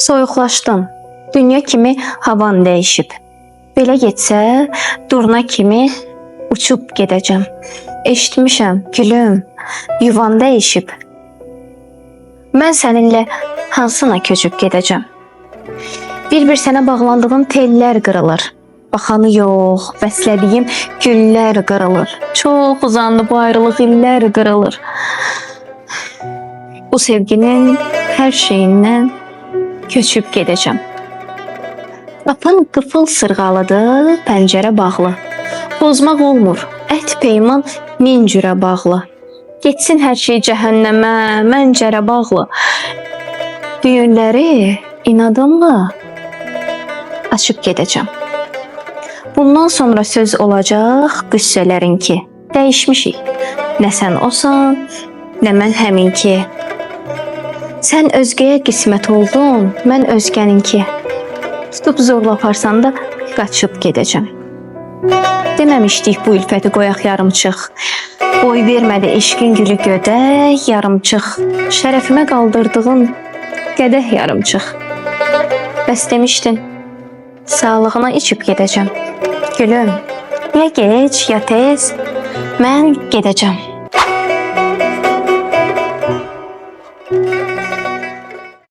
Soyuqlaşdım. Dünya kimi havan dəyişib. Belə getsə, durna kimi uçub gedəcəm. Eşitmişəm, gülüm, yuvan dəyişib. Mən səninlə hansına köçüb gedəcəm? Bir-bir sənə bağlandığım tellər qırılır. Baxanı yox, bəslədiyim güllər qırılır. Çox uzandı bu ayrılıq, illər qırılır. Bu sevginin hər şeyindən köçüb gedəcəm. Qapın qıfıl sırğalıdır, pəncərə bağlı. Pozmaq olmur, ət peyman min cürə bağlı. Getsin hər şey cəhənnəmə, məncərə bağlı. Düyünləri inadımla açıb gedəcəm. Bundan sonra söz olacaq qüssələrinki. Dəyişmişik. Nə sən osan, nə mən həminki. Sən özgəyə qismət oldun, mən özgəninki. Tutub zorla aparsan da qaçıb gedəcəm. Deməmişdik bu ülfəti qoyaq yarımçıq. Boy vermədi eşqin gülü gödək yarımçıq. Şərəfimə qaldırdığın qədəh yarımçıq. Bəs demişdin, sağlığına içib gedəcəm. Gülüm, ya gec, ya tez, mən gedəcəm.